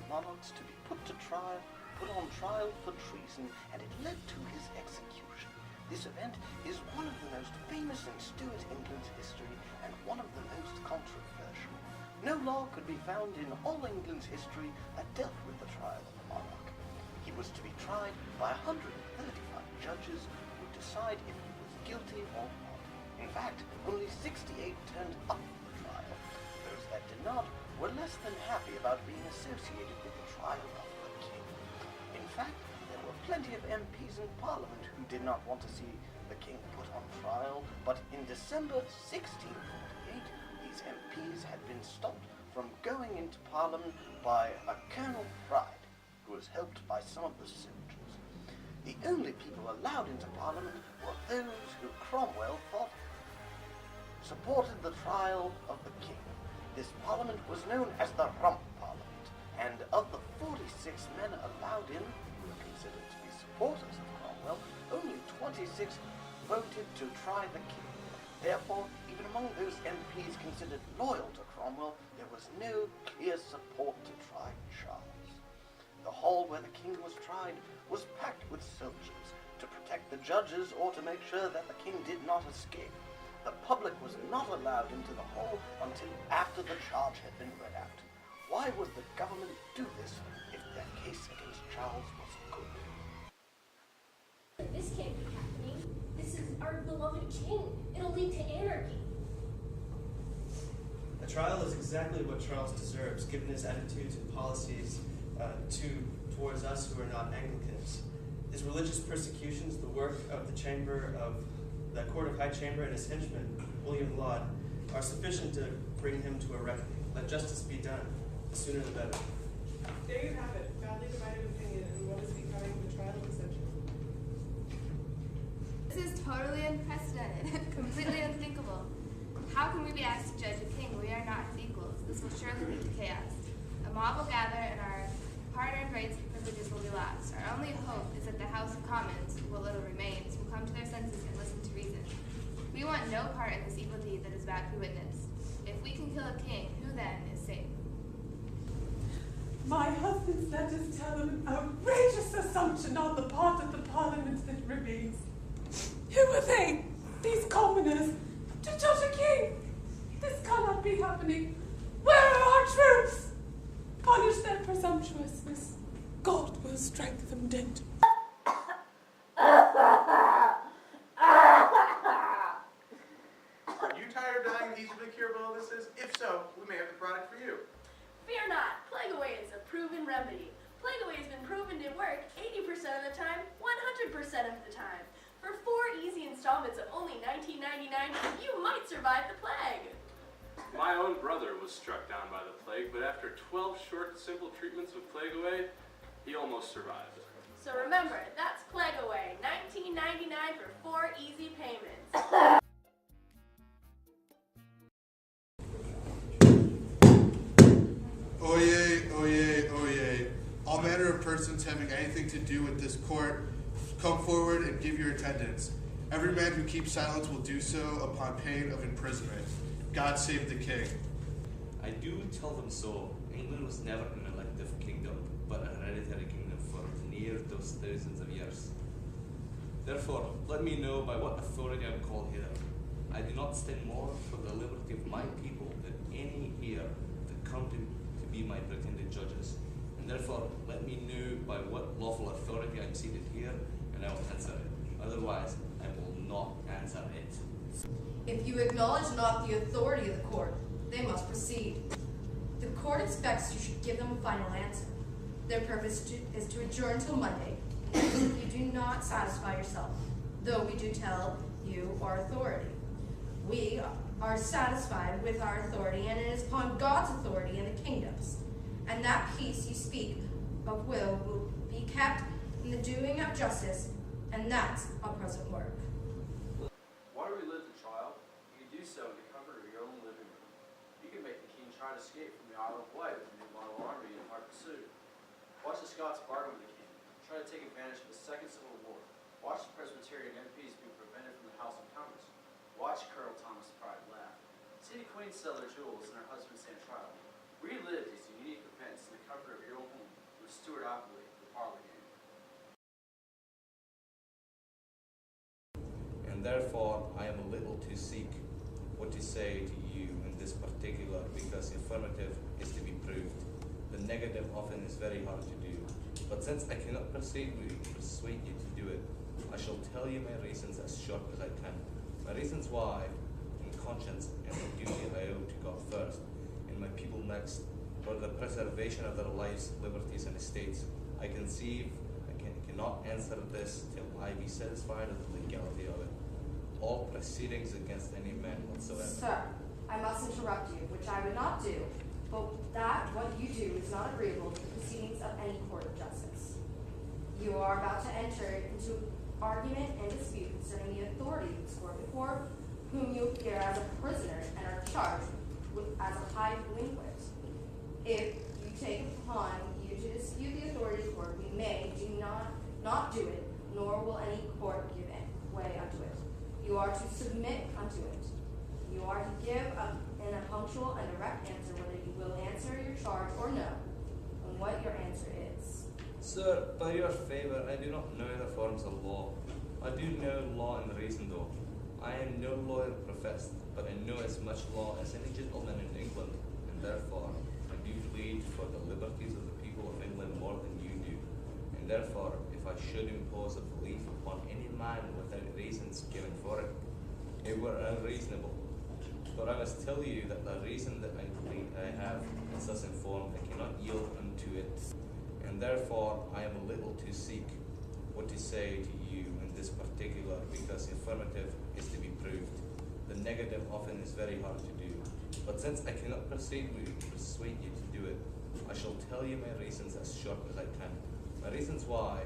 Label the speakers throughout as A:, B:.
A: monarchs to be put on trial for treason, and it led to his execution. This event is one of the most famous in Stuart England's history and one of the most controversial. No law could be found in all England's history that dealt with the trial of a monarch. He was to be tried by 135 judges who would decide if he was guilty or not. In fact, only 68 turned up for the trial. Those that did not were less than happy about being associated with the trial of the king. In fact, there were plenty of MPs in Parliament who did not want to see the king put on trial, but in December 1648, these MPs had been stopped from going into Parliament by a Colonel Pride, who was helped by some of the soldiers. The only people allowed into Parliament were those who Cromwell thought supported the trial of the king. This Parliament was known as the Rump Parliament, and of the 46 men allowed in, who were considered to be supporters of Cromwell, only 26 voted to try the king. Therefore, even among those MPs considered loyal to Cromwell, there was no clear support to try Charles. The hall where the king was tried was packed with soldiers to protect the judges or to make sure that the king did not escape. The public was not allowed into the hall until after the charge had been read out. Why would the government do this if their case against Charles was good?
B: This can't be happening. This is our beloved king. It'll lead to anarchy.
C: A trial is exactly what Charles deserves, given his attitudes and policies towards us who are not Anglicans. His religious persecutions, the work of the Court of High Chamber and his henchman, William Laud, are sufficient to bring him to a reckoning. Let justice be done. The sooner the better.
D: There you have it, badly divided opinion in what is becoming the trial of the century.
E: This is totally unprecedented, completely unthinkable. How can we be asked to judge a king when we are not his equals? This will surely lead to chaos. A mob will gather and our hard-earned rights and privileges will be lost. Our only hope is that the House of Commons, what little remains, will come to their senses and listen to reason. We want no part in this evil deed that is about to be witnessed. If we can kill a king, who then is safe?
D: My husband's letters tell an outrageous assumption on the part of the Parliament that remains. Who are they, these commoners, to judge a king? This cannot be happening. Where are our troops? Punish their presumptuousness. God will strike them dead.
F: Are you tired of dying easily curable illnesses? If so, we may have the product for you.
G: Fear not, Plague Away is a proven remedy. Plague Away has been proven to work 80% of the time, 100% of the time. For 4 easy installments of only $19.99, you might survive the plague.
H: My own brother was struck down by the plague, but after 12 short, simple treatments with Plague Away, he almost survived.
G: So remember, that's Plague Away, $19.99 for 4 easy payments.
I: Oyez, oyez, oyez. All manner of persons having anything to do with this court, come forward and give your attendance. Every man who keeps silence will do so upon pain of imprisonment. God save the king.
J: I do tell them so. England was never an elective kingdom, but a hereditary kingdom for near those thousands of years. Therefore, let me know by what authority I'm called hither. I do not stand more for the liberty of my people than any here that come to be my pretended judges. And therefore, let me know by what lawful authority I'm seated here, and I will answer it. Otherwise, I will not answer it.
K: If you acknowledge not the authority of the court, they must proceed. The court expects you should give them a final answer. Their purpose is to adjourn till Monday. If you do not satisfy yourself, though we do tell you our authority. We are satisfied with our authority, and it is upon God's authority in the kingdoms. And that peace you speak of will be kept in the doing of justice, and that's our present work.
L: Why do we live the trial? You can do so in the comfort of your own living room. You can make the king try to escape from the Isle of Wight with a new model army in hard pursuit. Watch the Scots bargain with the king, try to take advantage of the Second Civil War. Watch the Presbyterian MPs be prevented from the House of Commons. Watch Colonel Thomas Pride laugh. See the Queen sell their jewels and her husband stand trial. Relive these unique events in the comfort of your own home. Stuart Appleby, the parlor game.
J: And therefore I am a little to seek what to say to you in this particular, because the affirmative is to be proved. The negative often is very hard to do. But since I cannot persuade you to do it, I shall tell you my reasons as short as I can. My reasons why, in conscience and the duty I owe to God first, and my people next, for the preservation of their lives, liberties, and estates, I cannot answer this till I be satisfied of the legality of it. All proceedings against any man whatsoever.
K: Sir, I must interrupt you, which I would not do, but that what you do is not agreeable to the proceedings of any court of justice. You are about to enter into argument and dispute concerning the authority of this court before whom you appear as a prisoner and are charged as a high delinquent. If you take upon you to dispute the authority of the court, we may not do it, nor will any court give way unto it. You are to submit unto it. You are to give in a punctual and direct answer whether you will answer your charge or no, and what your answer is.
J: Sir, by your favour, I do not know the forms of law. I do know law and reason, though. I am no lawyer professed, but I know as much law as any gentleman in England, and therefore I do plead for the liberties of the people of England more than you do. And therefore, if I should impose a belief upon any man without reasons given for it, it were unreasonable. But I must tell you that the reason that I have is thus informed, I cannot yield unto it. And therefore I am a little to seek what to say to you in this particular, because the affirmative is to be proved. The negative often is very hard to do. But since I cannot persuade you to do it, I shall tell you my reasons as short as I can. My reasons why,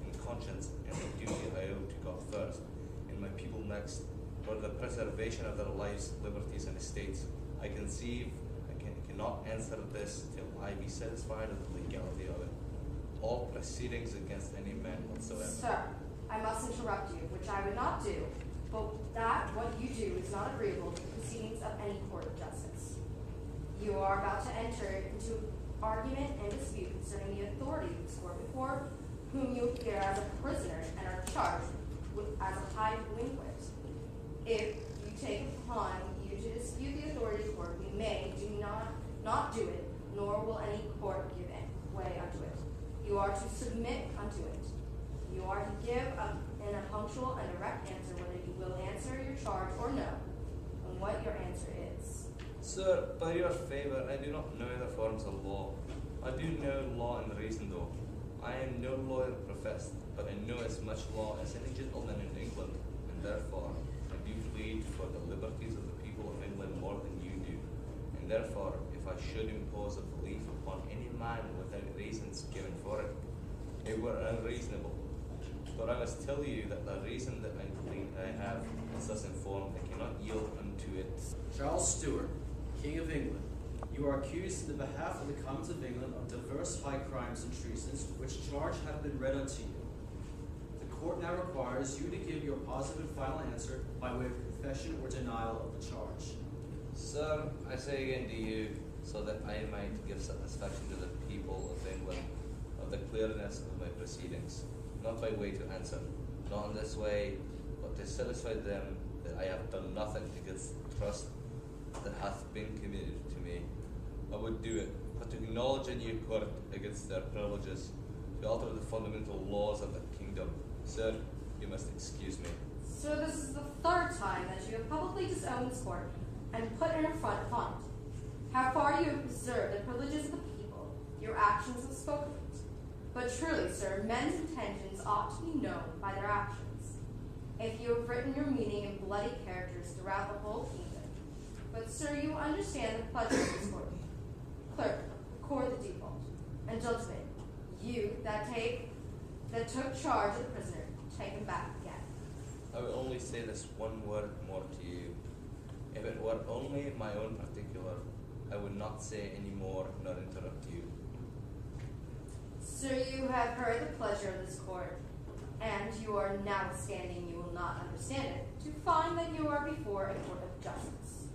J: in conscience and the duty I owe to God first, and my people next, for the preservation of their lives, liberties, and estates, I cannot answer this till I be satisfied of the legality of it. All proceedings against any man whatsoever.
K: Sir, I must interrupt you, which I would not do, but that what you do is not agreeable to the proceedings of any court of justice. You are about to enter into argument and dispute concerning the authority of this court before whom you appear as a prisoner and are charged as a high delinquent. If you take upon you to dispute the authority of the court, we may not do it, nor will any court give way unto it. You are to submit unto it. You are to give in a punctual and direct answer whether you will answer your charge or no, and what your answer is.
J: Sir, by your favour, I do not know the forms of law. I do know law and reason, though. I am no lawyer professed, but I know as much law as any gentleman in England, and therefore I do plead for the liberties of the people of England more than you do. And therefore, if I should impose a belief upon any man without reasons given for it, it were unreasonable. But I must tell you that the reason that I have is thus informed, I cannot yield unto it.
L: Charles Stuart, King of England, you are accused in the behalf of the Commons of England of divers high crimes and treasons, which charge have been read unto you. The court now requires you to give your positive and final answer by way of confession or denial of the charge.
J: Sir, I say again to you, so that I might give satisfaction to the people of England of the clearness of my proceedings, not by way to answer, not in this way, but to satisfy them that I have done nothing against the trust that hath been committed to me. I would do it, but to acknowledge in your court against their privileges, to alter the fundamental laws of the kingdom. Sir, you must excuse me.
K: Sir, this is the third time that you have publicly disowned this court and put an affront upon it. How far you have preserved the privileges of the people, your actions have spoken it. But truly, sir, men's intentions ought to be known by their actions. If you have written your meaning in bloody characters throughout the whole kingdom, but sir, you understand the pleasure of this court. Clerk, record the default. And gentlemen, you that took charge of the prisoner, take him back again.
J: I will only say this one word more to you. If it were only my own particular, I would not say any more nor interrupt you.
K: Sir, you have heard the pleasure of this court, and you are notwithstanding you will not understand it, to find that you are before a court of justice.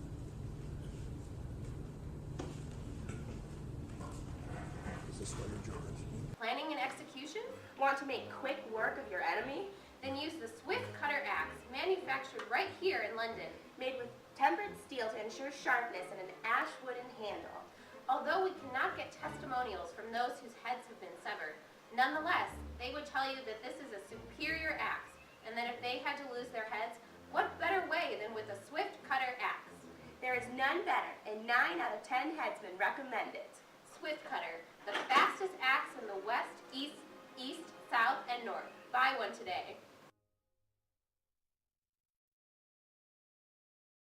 I: Is this where you're George?
G: Planning an execution? Want to make quick work of your enemy? Then use the Swift Cutter Axe, manufactured right here in London, made with tempered steel to ensure sharpness and an ash wooden handle. Although we cannot get testimonials from those whose heads have been severed, nonetheless, they would tell you that this is a superior axe, and that if they had to lose their heads, what better way than with a Swift Cutter Axe? There is none better, and 9 out of 10 headsmen recommend it. Swift Cutter, the fastest axe in the west, east, south, and north. Buy one today.